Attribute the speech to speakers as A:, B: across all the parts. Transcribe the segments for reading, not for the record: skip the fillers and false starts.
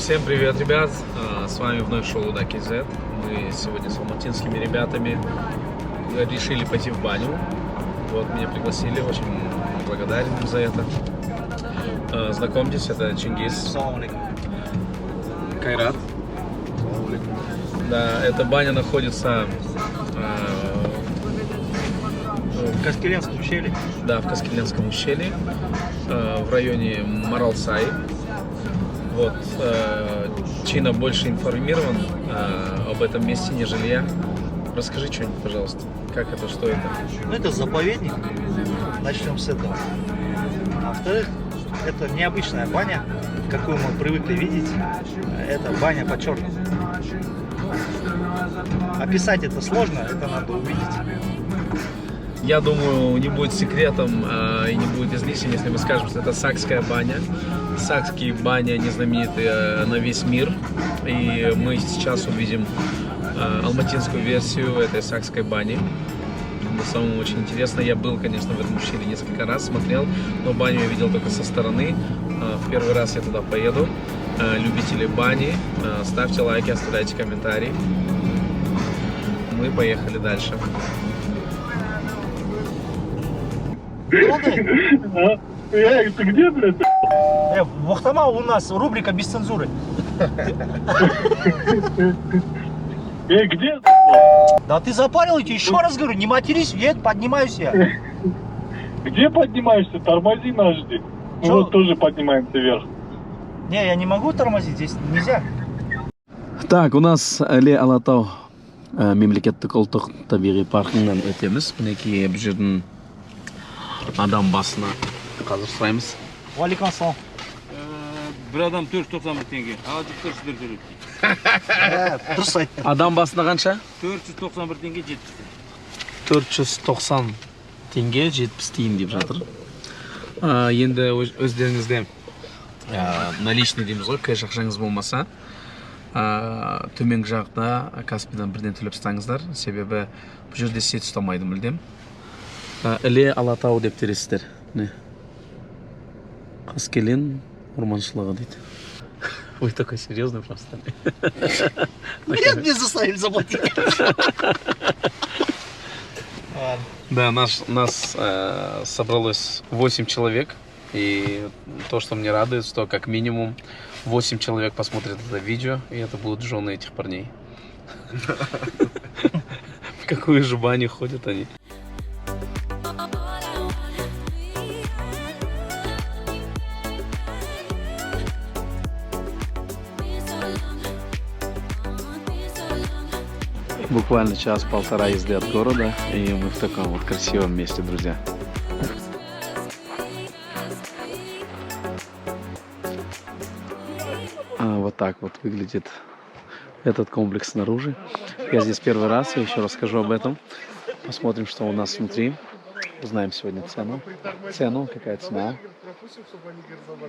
A: Всем привет, ребят! С вами вновь шоу Луда.kz. Мы сегодня с алматинскими ребятами решили пойти в баню. Вот, меня пригласили, очень благодарен им за это. Знакомьтесь, это Чингис. Кайрат. Да, эта баня находится
B: в Каскеленском ущелье.
A: Да, в Каскеленском ущелье, в районе Маралсай. Вот, Чина больше информирован об этом месте, нежели я. Расскажи что-нибудь, пожалуйста. Как это, что это?
B: Ну, это заповедник. Начнем с этого. А во-вторых, это необычная баня, какую мы привыкли видеть. Это баня по черному. Описать это сложно, это надо увидеть.
A: Я думаю, не будет секретом и не будет излишним, если мы скажем, что это сакская баня. Сакские бани, они знамениты на весь мир. И мы сейчас увидим алматинскую версию этой сакской бани. На самом очень интересно. Я был, конечно, в этом ущелье несколько раз, смотрел, но баню я видел только со стороны. В первый раз я туда поеду. Любители бани, ставьте лайки, оставляйте комментарии. Мы поехали дальше.
C: Ты где, блядь?
B: В Ахтама у нас рубрика без цензуры.
C: Где?
B: Да ты запарил, я тебе еще раз говорю, не матерись, я поднимаюсь я.
C: Где поднимаешься? Тормози нас жди. Мы
B: Чё?
C: вот тоже поднимаемся вверх.
B: Не, я не могу тормозить, здесь нельзя.
A: Так, у нас Ле Алатау мемлекеттік ұлттық табиғи паркынан өтеміз. Мінекей бұл жердің адам басына қазір сұраймыз.
B: Уалейкум ассалам.
D: Bir adam 491 tenge. Azıcık 400 төлейді.
B: Дұрыс айттың.
A: Адам басына қанша?
D: 491 tenge 70.
A: 490 теңге 70 тиын деп жатыр. Енді өздеріңізде наличный дейміз ғой, кэш ақшаңыз болмаса, төменгі жақта Каспийдан бірден төлеп ұстаңыздар. Себебі бұл жерде сет ұстамайды мүлдем. Іле Алатау деп тересіздер. Қаскелен орманшылығы дейді. Вы такой серьезный просто.
B: Мне заставили заплатить.
A: Да, нас собралось 8 человек. И то, что мне радует, что как минимум 8 человек посмотрят это видео, и это будут жены этих парней. В какую же баню ходят они? Буквально час-полтора езды от города, и мы в таком вот красивом месте, друзья. Вот так вот выглядит этот комплекс снаружи. Я здесь первый раз, я еще расскажу об этом. Посмотрим, что у нас внутри. Узнаем сегодня цену, какая цена.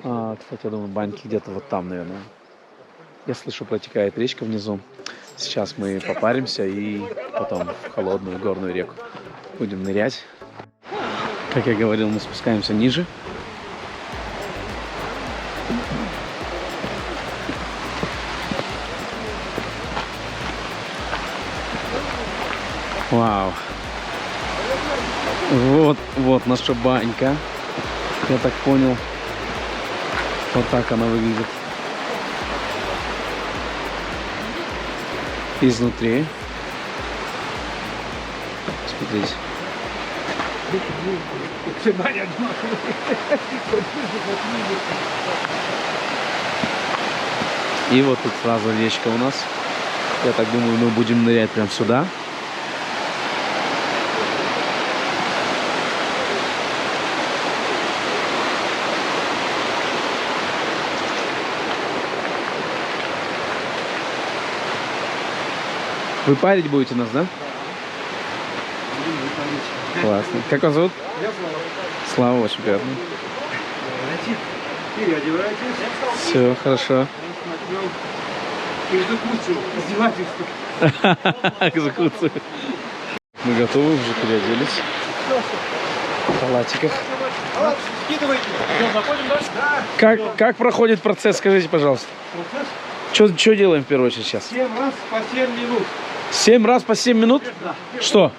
A: Кстати, я думаю, баньки где-то вот там, наверное. Я слышу, протекает речка внизу. Сейчас мы попаримся и потом в холодную горную реку будем нырять. Как я говорил, мы спускаемся ниже. Вау. Вот наша банька. Я так понял. Вот так она выглядит. Изнутри. Смотрите. И вот тут сразу речка у нас. Я так думаю, мы будем нырять прям сюда. Вы парить будете нас, да? Классно. Как вас зовут? Слава, очень приятно. Все, хорошо. Экзекуцию. Мы готовы, уже переоделись. В халатиках. Как проходит процесс, скажите, пожалуйста?
B: Процесс?
A: Что делаем в первую очередь сейчас?
E: 7 раз по 7 минут.
A: 7 раз по 7 минут?
E: Да.
A: Что?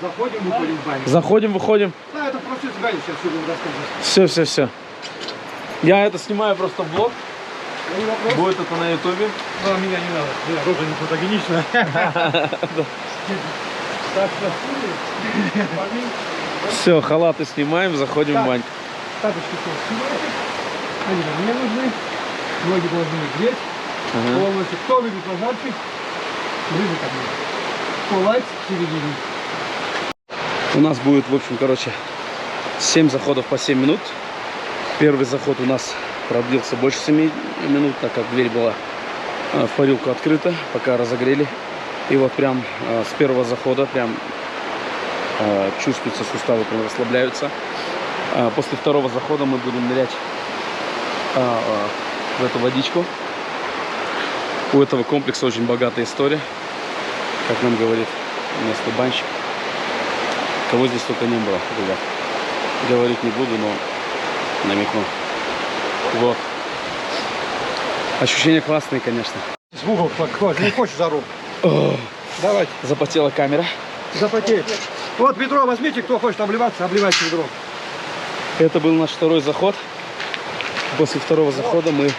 E: Заходим, выходим в баню.
A: Заходим, выходим.
E: Да, это процесс бани, сейчас все будем рассказывать.
A: Все. Я это снимаю просто в блог. Будет это на ютубе.
E: Ну, а меня не надо. Да, рожа не фотогеничная. Так,
A: Все, халаты снимаем, заходим в баньку.
E: тапочки снимайте. Они мне нужны. Ноги должны греть. Полностью. Кто любит пожарчик? Ближе ко мне. Полайт в середине.
A: У нас будет, в общем, короче, 7 заходов по 7 минут. Первый заход у нас продлился больше 7 минут, так как дверь была в парилку открыта, пока разогрели. И вот прям с первого захода прям чувствуются суставы, прям расслабляются. После второго захода мы будем нырять в эту водичку. У этого комплекса очень богатая история, как нам говорит местный банщик. Кого здесь только не было, ребят. Говорить не буду, но намекну. Вот. Ощущения классные, конечно.
E: В угол подходишь, не хочешь жару. Давайте.
A: Запотела камера.
E: Запотеть. Вот ведро возьмите, кто хочет обливаться, обливайте ведро.
A: Это был наш второй заход. После второго захода мы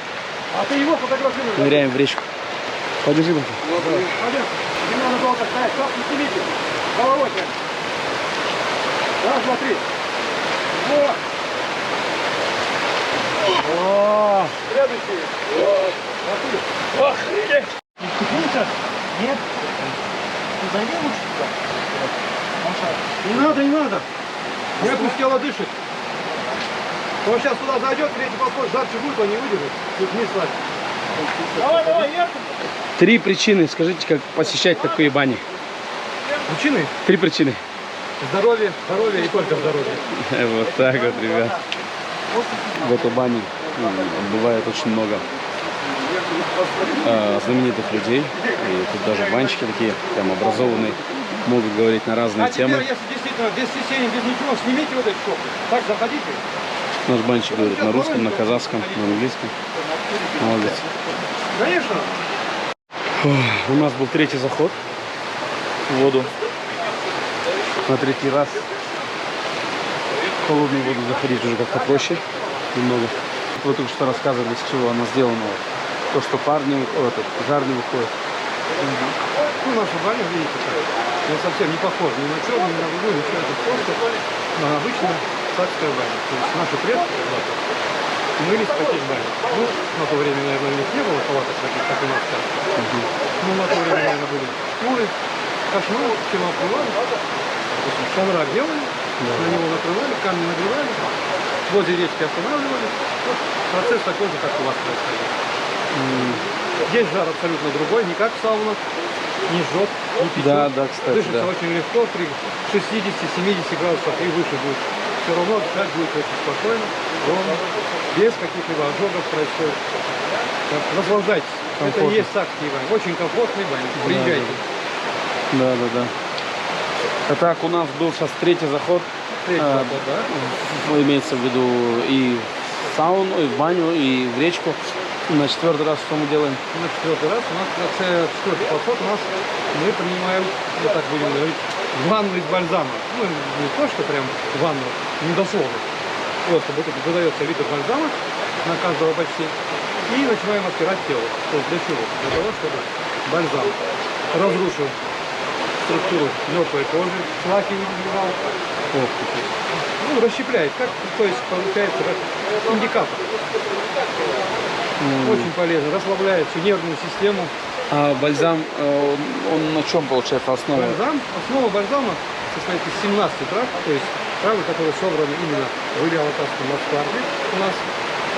E: А ты его фотографируй.
A: ныряем в речку. Подержи, Бонка.
E: Не надо долго стоять, шапку снимите. Головой прям. Раз, два, три. Вот. О, следующий. Охренеть. Не вступился? Нет. Ты зайди лучше сюда. Не надо. Не пусть тело дышит. Он сейчас туда зайдет, третий подход, жарче будет, он не выдержит. Тут вниз лазит. Давай, вверх.
A: 3 причины. Скажите, как посещать такие бани?
E: Причины?
A: 3 причины.
E: Здоровье и только здоровье.
A: Вот так вот, ребят. В этой бане бывает очень много знаменитых людей. И тут даже банщики такие, прям образованные, могут говорить на разные темы.
E: Теперь, если действительно без стеснения, без ничего, снимите вот эти шорты. Так, заходите.
A: Наш банщик говорит на русском, на казахском, на английском. Молодец.
E: Конечно.
A: У нас был 3-й заход в воду. На 3-й раз в холодную воду заходить уже как-то проще немного. Вы только что рассказывали, с чего она сделана. То, что жар не выходит.
E: Ну, наша баня, видите, она совсем не похожа ни на черную, ни на другую, ничего. Это просто обычная сакская баня. То есть наши предки мылись в таких банях. Ну, на то время, наверное, у них не было палаток таких, как у нас сейчас. Ну, на то время, наверное, были шкуры, кошмар, чем открывали. Шамрак делали, на него накрывали, камни нагревали, возле речки останавливали. Вот процесс такой же, как у вас происходит. Здесь жар абсолютно другой, не как в саунах, не жжет, не печет.
A: Да, кстати,
E: Дышится очень легко, при 60-70 градусах и выше будет. Все равно дышать будет очень спокойно, ровно, без каких-либо ожогов происходит. Так, наслаждайтесь. Это и есть сакские бани. Очень комфортные бани. Приезжайте.
A: Да. Итак, у нас был сейчас 3-й заход.
E: Третий заход, да?
A: Ну, имеется в виду и в сауну, и в баню, и в речку. На 4-й раз что мы делаем?
E: На 4-й раз у нас, на 4-й подход у нас мы принимаем, вот так будем говорить, ванну из бальзама. Ну, не то, что прям ванну, не дословно. Просто выдается литр бальзама на каждого почти. И начинаем оттирать тело. То есть для чего? Для того, чтобы бальзам разрушил структуру мертвой кожи, шлаки не выбивал. Ну, расщепляет, как, то есть получается как индикатор. Очень полезно, расслабляет всю нервную систему.
A: А бальзам, он на чем получается основа?
E: Основа бальзама состоит из 17 трав, то есть травы, которые собраны именно в Илья-Латарском аскарде у нас.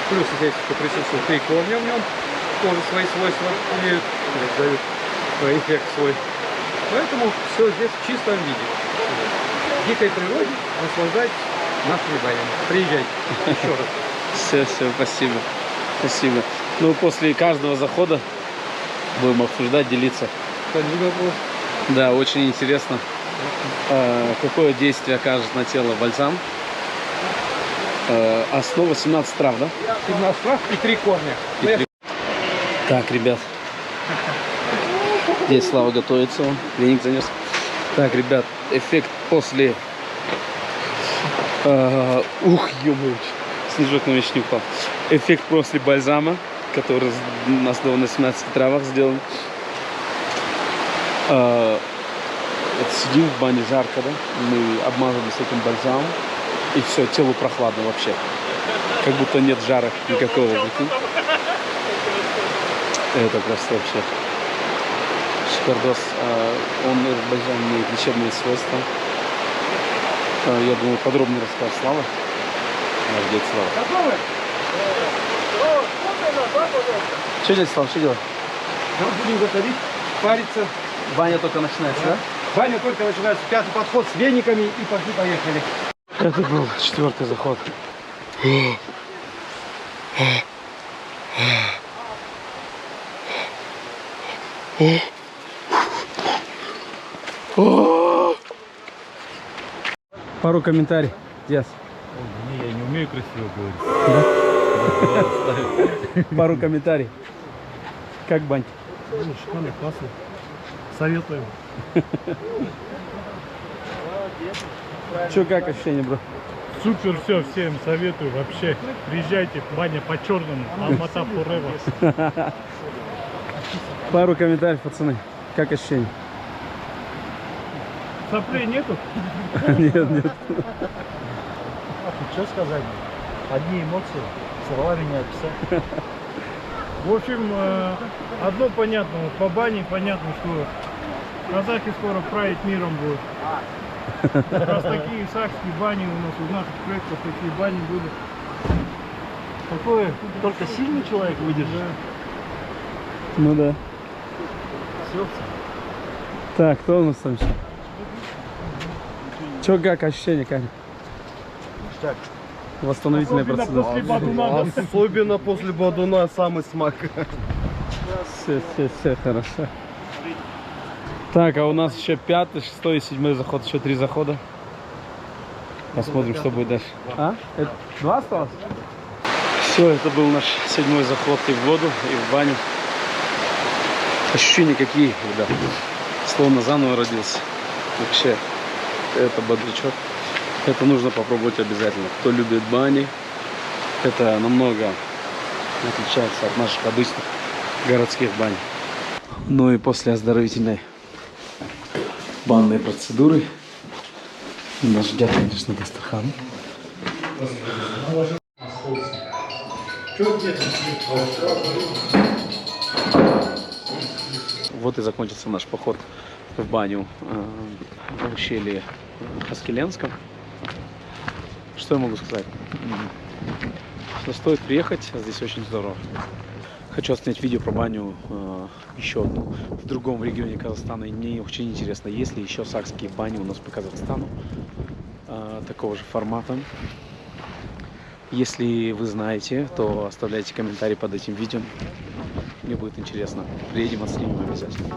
E: Плюс здесь присутствует 3 корня в нем, тоже свои свойства имеют, дают эффект свой. Поэтому все здесь в чистом виде. В дикой природе наслаждайтесь нашими банями. Приезжайте еще раз.
A: Все, спасибо. Ну, после каждого захода будем обсуждать, делиться. Да, очень интересно, какое действие окажет на тело бальзам. Основа 17 трав, да?
E: 17 трав и 3 корня.
A: Так, ребят. Здесь Слава готовится, он веник занес. Так, ребят, эффект после... ух, ё-моё, снежок на меня не упал. Эффект после бальзама, который у нас на 17 травах сделан. Вот сидим в бане, жарко, да? Мы обмазались этим бальзамом. И все, телу прохладно вообще. Как будто нет жара никакого. Это просто вообще шикардос. Он, этот бальзам, имеет лечебные свойства. Я думаю, подробный рассказ Слава. Молодец, Слава. Что здесь, Слава, что делать?
E: Мы будем готовить, париться.
A: Баня только начинается, да?
E: Баня только начинается. Пятый подход с вениками и пошли-поехали.
A: Это был 4-й заход. Пару комментариев. Yes.
C: Не, я не умею красиво говорить.
A: Пару комментариев. Как бань?
C: Шикарно, классно. Советуем.
A: Че, как ощущение, бро?
C: Супер, все, всем советую вообще. Приезжайте, баня по черному, Алмата forever.
A: Пару комментариев, пацаны. Как ощущение?
C: Соплей нету?
A: Нет, нет.
B: Что сказать? Одни эмоции, словами не описать.
C: В общем, одно понятно, вот по бане понятно, что казахи скоро править миром будут. Раз такие сакские бани у нас, у наших проектов такие бани будут.
B: Такое только сильный человек выдержит.
A: Ну да.
B: Все.
A: Так, кто у нас там еще? Че, как ощущение, Катя?
B: Так.
A: Восстановительная
C: Особенно
A: процедура.
C: после бадуна.
E: Особенно после бадуна самый смак.
A: Все, хорошо. Так, а у нас еще 5-й, 6-й и 7-й заход, еще 3 захода. Посмотрим, что будет дальше. А? Это 2 осталось? Все, это был наш 7-й заход и в воду, и в баню. Ощущения какие, ребят. Словно заново родился. Вообще, это бодрячок. Это нужно попробовать обязательно. Кто любит бани, это намного отличается от наших обычных городских бань. Ну и после оздоровительной банной процедуры нас ждет, конечно, Дастархан. Вот и закончится наш поход в баню в ущелье Хаскеленском. Что я могу сказать? Что стоит приехать, здесь очень здорово. Хочу снять видео про баню еще одну в другом регионе Казахстана. И мне очень интересно, есть ли еще сакские бани у нас по Казахстану такого же формата. Если вы знаете, то оставляйте комментарий под этим видео. Мне будет интересно. Приедем, отснимем обязательно.